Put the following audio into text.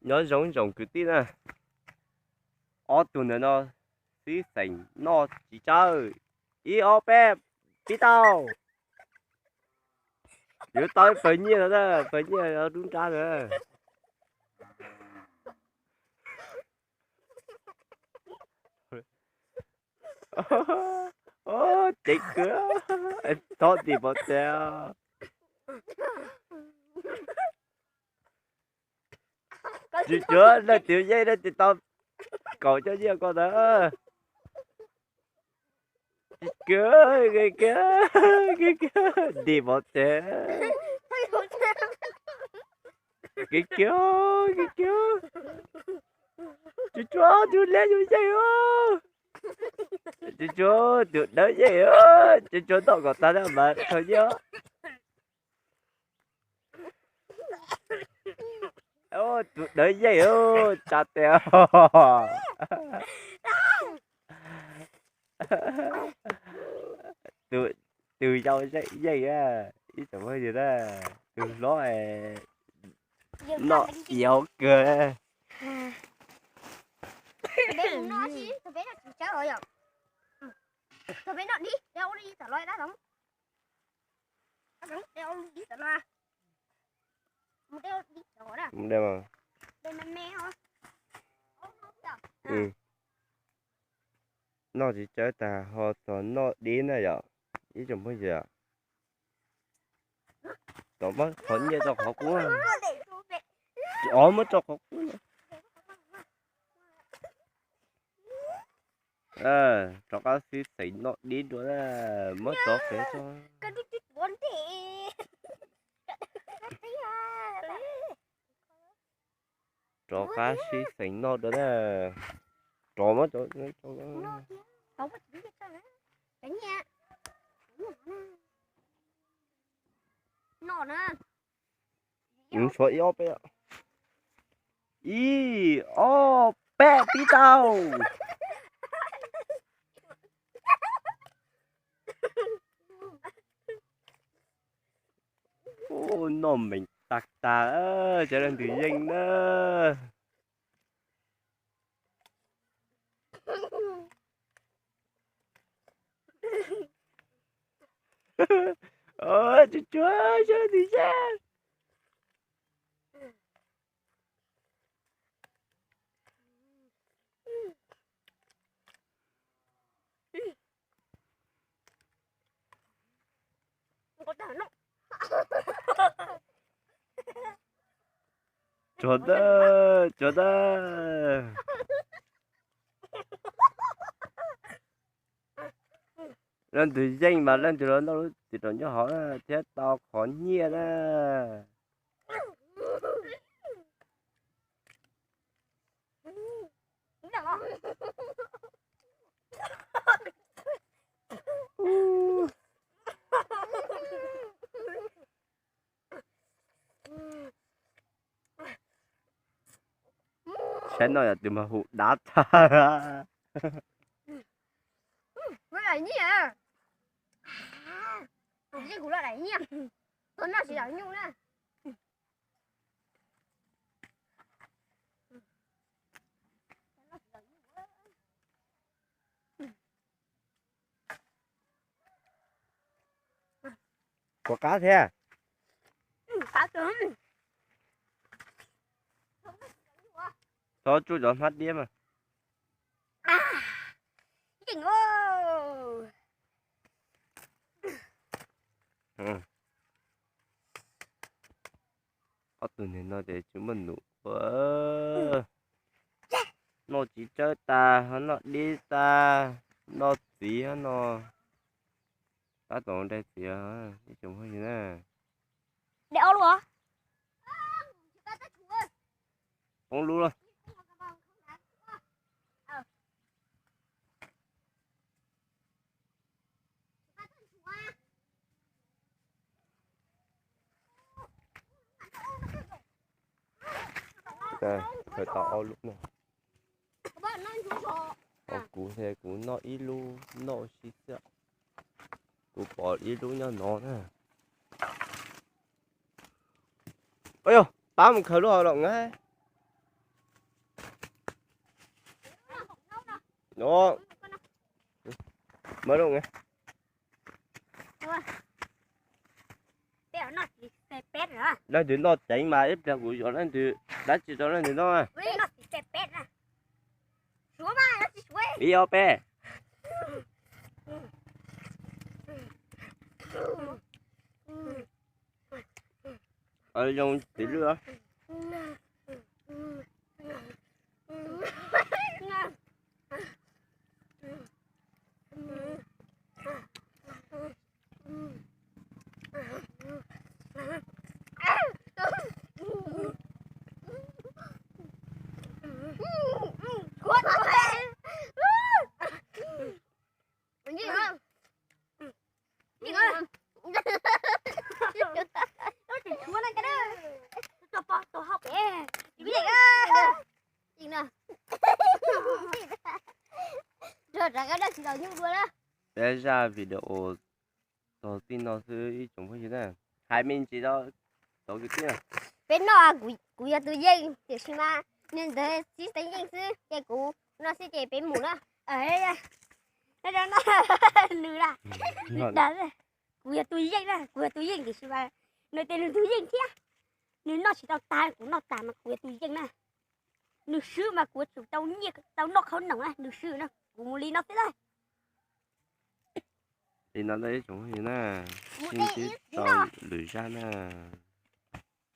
nhớ giống giống cái tí nè ở tụi nó xí thành nó chỉ chơi ý ô bé biết tao nếu tới phải nhiên đó phải nhiên nó đúng ra rồi ô chết cửa thôi thì bỏ theo chưa chưa là tiểu dây đó thì tao cậu cho riêng con đó cửa cái cửa cái cửa đi bỏ theo cái cửa cái cửa chú chó chú lên chú dây ơi chú được đỡ dây ơi chú tao còn ta đã mà thôi nhớ ô đỡ dây ơi chặt tèo từ từ dâu dây dây á ít tầm hơi gì đó từ nó nó yếu cơ bé nó chứ tụi bé nó chơi rồi à tụi bé nó đi đeo đi tao loay đó đúng đeo đi tao loay đeo đi tao đó đây mà đây là mẹ hả ừ nó chỉ chơi ta họ toàn nó đi này giờ ý chồng bây giờ tao mất hận như tao học cũng mất cho học cho các sĩ sĩ nó đi đó là mất tốt để cho cái đít đít bốn thì cho các sĩ sĩ nó đó là cho mất cho không có chữ cái nữa cái nha nó nữa số yếu bé ý ô bé tí tao ô nó mình tạc tà ơi trở nên tự nhiên đó ơ chú chúa chơi thì sao chúa đó lên từ danh mà lên từ đó nó từ đó cho họ thế tao khó nhia đó sẽ nói là từ mà hụt đá ta cái này nhỉ à cái củ loại này nhỉ tôi nó chỉ là nhung nè có cá thế cá cơm thôi chú dọn phát đi mà chỉnh ô ừ có từ này nó để chúng mình nụ nó chỉ chơi ta nó đi ta nó tí nó ta tổng đây thì đi chung hơi gì nè đeo luôn hả không luôn rồi đây phải tỏ lúc này cú thế cú nó ít lu nó xí sợ cú bỏ ít lu nhau nó nè ôi yo tám một khởi luôn động ngay Đó. Mới luôn nghe. Bé nó chỉ xe pet nữa. Đó thì nó chạy mà ít ra của chỗ lên thì đã chỉ cho lên thì nó à. Nó chỉ xe pet nè. Chúa mà nó chỉ chúa. Đi ô pe. Ở trong tí nữa. Để ra video đầu tiên nó sẽ chúng phải như thế này. Hai bên chỉ đó tổ cái kia. Bên nó cú ya tôi dây thì xem mà nên thế chỉ thấy nhanh chứ cái cú nó sẽ chạy bên mũ đó ấy nó lừa ra đó rồi cú ya tôi dây đó cú ya tôi dây thì xem mà nơi tên là tôi dây kia nếu nó chỉ tao ta cũng nó ta mà cú ya tôi dây nè nếu sư mà cú chúng tao nhiệt tao nó không nóng á nếu sư nó cú mua ly nó thế đây thì nó đấy chúng phải như thế này. mua Xin đây chỉ ít tao lười ra nè.